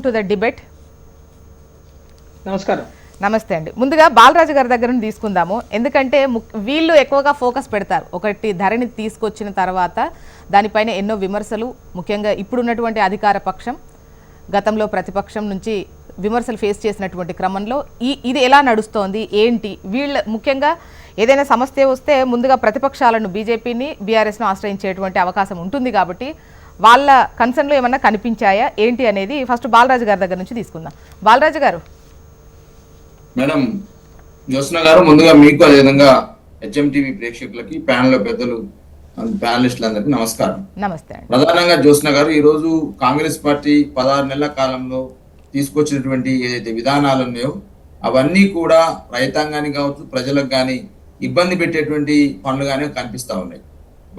To the debate. నమస్కారం. నమస్తే అండి. ముందుగా బాలరాజు గారి దగ్గర నుంచి తీసుకుందాము. ఎందుకంటే వీళ్ళు ఎక్కువగా ఫోకస్ పెడతారు. ఒకటి ధరణి తీసుకొచ్చిన తర్వాత దానిపైన ఎన్నో విమర్శలు, ముఖ్యంగా ఇప్పుడున్నటువంటి అధికార పక్షం గతంలో ప్రతిపక్షం నుంచి విమర్శలు ఫేస్ చేసినటువంటి క్రమంలో ఇది ఎలా నడుస్తోంది ఏంటి, వీళ్ళ ముఖ్యంగా ఏదైనా సమస్య వస్తే ముందుగా ప్రతిపక్షాలను బీజేపీని బీఆర్ఎస్ను ఆశ్రయించేటువంటి అవకాశం ఉంటుంది. కాబట్టి వాళ్ళ కన్సర్న్లు ఏమన్నా కనిపించాయా ఏంటి అనేది ఫస్ట్ బాలరాజు గారి దగ్గర నుంచి తీసుకుందాం. బాలరాజు గారు. మేడం జ్యోత్స్న గారు, ముందుగా మీకు అదేవిధంగా హెచ్ఎంటీవీ ప్రేక్షకులకి, ప్యానెల్ పెద్దలు, ప్యానలిస్టులందరికీ నమస్కారం. నమస్తే. ప్రధానంగా జ్యోత్స్న గారు, ఈరోజు కాంగ్రెస్ పార్టీ 16 నెలల కాలంలో తీసుకొచ్చినటువంటి ఏదైతే విధానాలు ఉన్నాయో అవన్నీ కూడా రైతాంగానికి కావచ్చు, ప్రజలకు కానీ ఇబ్బంది పెట్టేటువంటి పనులుగానే కనిపిస్తా ఉన్నాయి.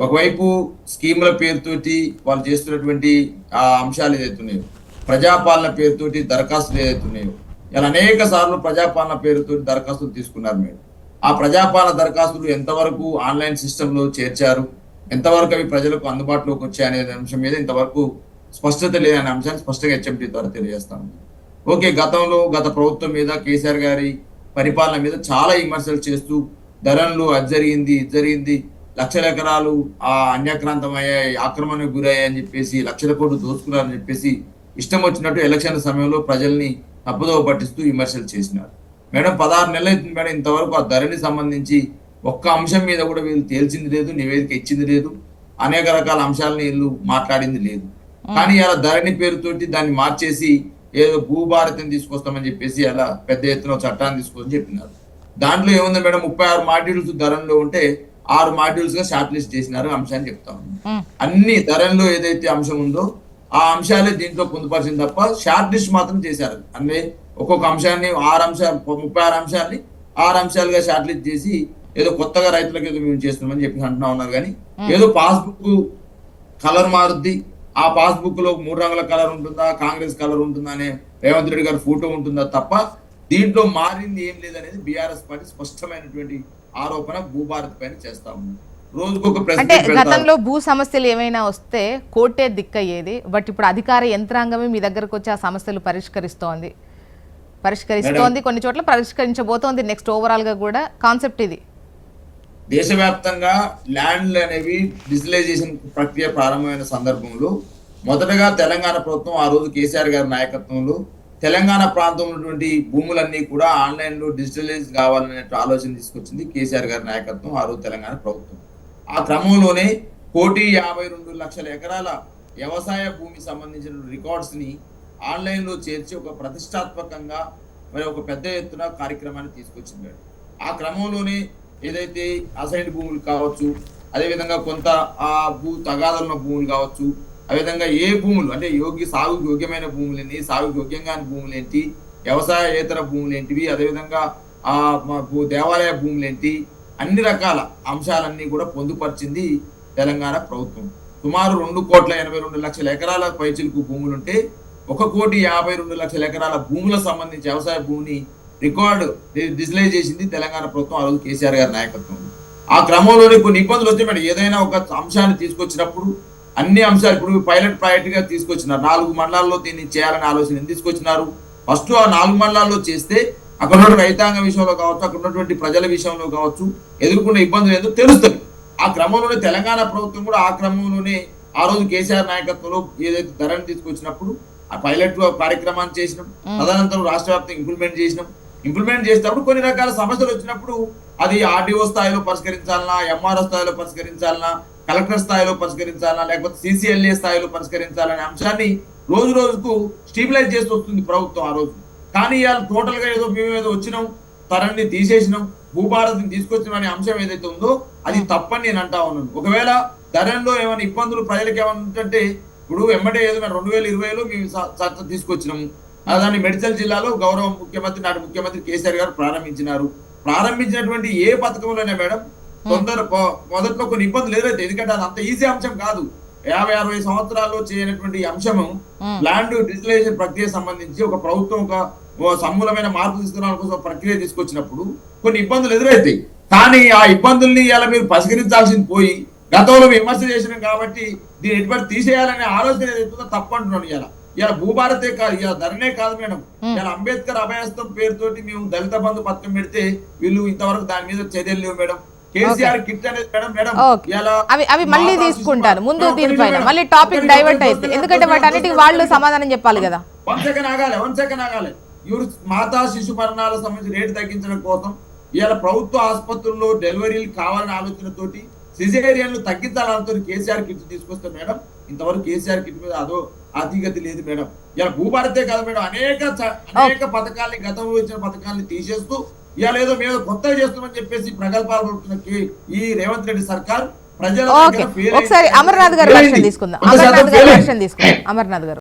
ఒకవైపు స్కీముల పేరుతోటి వాళ్ళు చేస్తున్నటువంటి ఆ అంశాలు ఏదైతే ఉన్నాయో, ప్రజాపాలన పేరుతోటి దరఖాస్తులు ఏదైతే ఉన్నాయో, ఇలా అనేక సార్లు ప్రజాపాలన పేరుతో దరఖాస్తులు తీసుకున్నారు మేడం. ఆ ప్రజాపాలన దరఖాస్తులు ఎంతవరకు ఆన్లైన్ సిస్టంలో చేర్చారు, ఎంతవరకు అవి ప్రజలకు అందుబాటులోకి వచ్చాయనే అంశం మీద ఇంతవరకు స్పష్టత లేదనే అంశాన్ని స్పష్టంగా హెచ్ఎంటీ ద్వారా తెలియజేస్తాను. ఓకే, గత ప్రభుత్వం మీద, కేసీఆర్ గారి పరిపాలన మీద చాలా విమర్శలు చేస్తూ ధరలు అది జరిగింది ఇది జరిగింది, లక్షల ఎకరాలు అన్యాక్రాంతమయ్యాయి, ఆక్రమణకు గురయ్యాయని చెప్పేసి, లక్షల కోట్లు దోచుకున్నారని చెప్పేసి ఇష్టం వచ్చినట్టు ఎలక్షన్ సమయంలో ప్రజల్ని తప్పుదోవ పట్టిస్తూ విమర్శలు చేసినారు. మేడం 16 నెలలు అవుతుంది మేడం, ఇంతవరకు ఆ ధరని సంబంధించి ఒక్క అంశం మీద కూడా వీళ్ళు తేల్చింది లేదు, నివేదిక ఇచ్చింది లేదు, అనేక రకాల అంశాలను వీళ్ళు మాట్లాడింది లేదు. కానీ అలా ధరణి పేరుతోటి దాన్ని మార్చేసి ఏదో భూభారతిని తీసుకొస్తామని చెప్పేసి అలా పెద్ద ఎత్తున చట్టాన్ని తీసుకొని చెప్పినారు. దాంట్లో ఏముంది మేడం, 36 మాడ్యూల్స్ ధరలో ఉంటే 6 మాడ్యూల్స్ గా షార్ట్ లిస్ట్ చేసినారు అంశాన్ని చెప్తా ఉన్నాం. అన్ని ధరల్లో ఏదైతే అంశం ఉందో ఆ అంశాలే దీంట్లో పొందుపరిచింది తప్ప షార్ట్ లిస్ట్ మాత్రం చేశారు. అంటే ఒక్కొక్క అంశాన్ని 36 అంశాన్ని 6 అంశాలుగా షార్ట్ లిస్ట్ చేసి ఏదో కొత్తగా రైతులకు ఏదో మేము చేస్తున్నామని చెప్పి అంటున్నా ఉన్నారు. కానీ ఏదో పాస్బుక్ కలర్ మారుద్ది, ఆ పాస్బుక్ లో 3 రంగుల కలర్ ఉంటుందా, కాంగ్రెస్ కలర్ ఉంటుందా అనే రేవంత్ రెడ్డి గారి ఫోటో ఉంటుందా తప్ప దీంట్లో మారింది ఏం లేదనేది బీఆర్ఎస్ పార్టీ స్పష్టమైనటువంటి ఆరోపణ భూభారత్ పైన చేస్తా ఉంది. అంటే గతంలో భూ సమస్యలు ఏమైనా వస్తే కోర్టే దిక్కయ్యేది, బట్ ఇప్పుడు అధికార యంత్రాంగమే మీ దగ్గరకు వచ్చి ఆ సమస్యలు పరిష్కరిస్తోంది, కొన్ని చోట్ల పరిష్కరించబోతోంది. నెక్స్ట్ ఓవరాల్ గా కూడా కాన్సెప్ట్ ఇది. దేశవ్యాప్తంగా ల్యాండ్లు అనేవి డిజిటలైజేషన్ ప్రక్రియ ప్రారంభమైన సందర్భంలో మొదటగా తెలంగాణ ప్రభుత్వం ఆ రోజు కేసీఆర్ గారి నాయకత్వంలో తెలంగాణ ప్రాంతంలో ఉన్నటువంటి భూములన్నీ కూడా ఆన్లైన్ లో డిజిటలైజ్ కావాలనే ఆలోచన తీసుకొచ్చింది కేసీఆర్ గారి నాయకత్వం, ఆ రోజు తెలంగాణ ప్రభుత్వం. ఆ క్రమంలోనే 1,52,00,000 ఎకరాల వ్యవసాయ భూమికి సంబంధించిన రికార్డ్స్ ని ఆన్లైన్ లో చేర్చి ఒక ప్రతిష్టాత్మకంగా మరి ఒక పెద్ద ఎత్తున కార్యక్రమాన్ని తీసుకొచ్చింది. ఆ క్రమంలోనే ఏదైతే అసైన్డ్ భూములు కావచ్చు, అదేవిధంగా కొంత ఆ తగాదాలున్న భూములు కావచ్చు, అదేవిధంగా ఏ భూములు అంటే సాగు యోగ్యమైన భూములు ఏంటి, సాగు యోగ్యంగా భూములు ఏంటి, వ్యవసాయేతర భూములు ఏంటివి, అదేవిధంగా దేవాలయ భూములు ఏంటి, అన్ని రకాల అంశాలన్నీ కూడా పొందుపరిచింది తెలంగాణ ప్రభుత్వం. సుమారు 2,82,00,000 ఎకరాల పైచిలుకు భూములుంటే 1,52,00,000 ఎకరాల భూములకు సంబంధించి వ్యవసాయ భూమిని రికార్డు డిజిటలైజ్ చేసింది తెలంగాణ ప్రభుత్వం ఆ రోజు కేసీఆర్ గారి నాయకత్వం. ఆ క్రమంలోనే కొన్ని ఇబ్బందులు వస్తే మేడం, ఏదైనా ఒక అంశాన్ని తీసుకొచ్చినప్పుడు అన్ని అంశాలు ఇప్పుడు పైలట్ ప్రాజెక్ట్ గా తీసుకొచ్చినారు. 4 మండలాల్లో దీన్ని చేయాలని ఆలోచన తీసుకొచ్చినారు. ఫస్ట్ ఆ 4 మండలాల్లో చేస్తే అక్కడ ఉన్న రైతాంగ విషయంలో కావచ్చు, అక్కడ ఉన్నటువంటి ప్రజల విషయంలో కావచ్చు ఎదుర్కొన్న ఇబ్బందులు ఏదో తెలుస్తుంది. ఆ క్రమంలోనే తెలంగాణ ప్రభుత్వం కూడా ఆ క్రమంలోనే ఆ రోజు కేసీఆర్ నాయకత్వంలో ఏదైతే ధరని తీసుకొచ్చినప్పుడు ఆ పైలట్ కార్యక్రమాన్ని చేసినాం. తదనంతరం రాష్ట్ర వ్యాప్తంగా ఇంప్లిమెంట్ చేసినప్పుడు కొన్ని రకాల సమస్యలు వచ్చినప్పుడు అది ఆర్డీఓ స్థాయిలో పరిష్కరించాలన్నా, ఎంఆర్ఓ స్థాయిలో పరిష్కరించాలన్నా, కలెక్టర్ స్థాయిలో పరిష్కరించాలన్నా, లేకపోతే సిసిఎల్ఏ స్థాయిలో పరిష్కరించాలనే అంశాన్ని రోజు రోజుకు స్టెబిలైజ్ చేస్తూ వస్తుంది ప్రభుత్వం ఆ రోజు. కానీ ఇవాళ టోటల్ గా మేము ఏదో వచ్చినాం, తరాన్ని తీసేసినాం, భూభారతిని తీసుకొచ్చినాం అనే అంశం ఏదైతే ఉందో అది తప్పని నేను అంటా ఉన్నాను. ఒకవేళ ధరలో ఏమైనా ఇబ్బందులు ప్రజలకు ఏమైనా ఉంటుంటే ఇప్పుడు వెంబడే ఏదో 2020లో మేము చట్టం తీసుకొచ్చినాము. దాన్ని మెడికల్ జిల్లాలో గౌరవ ముఖ్యమంత్రి, నాటి ముఖ్యమంత్రి కేసీఆర్ గారు ప్రారంభించినటువంటి ఏ పథకంలోనే మేడం మొదట్లో కొన్ని ఇబ్బందులు ఎదురైతే, ఎందుకంటే అది అంత ఈజీ అంశం కాదు. 50-60 సంవత్సరాల్లో చేయనటువంటి అంశము ల్యాండ్ డిజిటలైజేషన్ ప్రక్రియ సంబంధించి ఒక ప్రభుత్వం ఒక సమూలమైన మార్పు తీసుకురావడం కోసం ప్రక్రియ తీసుకొచ్చినప్పుడు కొన్ని ఇబ్బందులు ఎదురైతాయి. కానీ ఆ ఇబ్బందుల్ని ఇలా మీరు పరిష్కరించాల్సింది పోయి గతంలో విమర్శ చేసినాం కాబట్టి దీన్ని ఎటువంటి తీసేయాలనే ఆలోచన ఏదైతుందో తప్పు అంటున్నాను. ఇలా భూభారతే కాదు, ఇలా ధరనే కాదు మేడం, ఇలా అంబేద్కర్ అభయస్థం పేరుతోటి మేము దళిత బంధు పథకం పెడితే వీళ్ళు ఇంతవరకు దాని మీద చర్యలు లేవు మేడం. కేసీఆర్ కిట్ అనేది మేడం ఓకే. అవి మళ్ళీ తీసుకుంటాను ముందు దీనిపైన మళ్ళీ టాపిక్ డైవర్ట్ అయితే, ఎందుకంటే వాటన్నిటికి వాళ్ళు సమాధానం చెప్పాలి కదా. 1 సెకండ్ ఆగాలి. ఇವರು మాతా శిశు మరణాలకు సంబంధించి రేటు తగ్గించడం కోసం ఇవాళ ప్రభుత్వ ఆసుపత్రుల్లో డెలివరీలు కావాలనే ఆలోచనతోటి సిజేరియన్లు తగ్గించాలనుతో కేసీఆర్ కిట్ తీసుకొస్తే మేడం, ఇంతవరకు కేసీఆర్ కిట్ మీద అదో అతిగతి లేదు మేడం. ఇలా భూభారతే కాదు మేడం, అనేక పథకాల్ని గతంలో ఇచ్చిన పథకాల్ని తీసేస్తూ ఇవాళ ఏదో మీద కొత్తగా చేస్తామని చెప్పేసి ప్రగల్భాలు కొడుతున్న ఈ రేవంత్ రెడ్డి సర్కార్ ప్రజల ఒకసారి అమర్నాథ్ గారు వర్షన్ తీసుకుందాం. అమర్నాథ్ గారు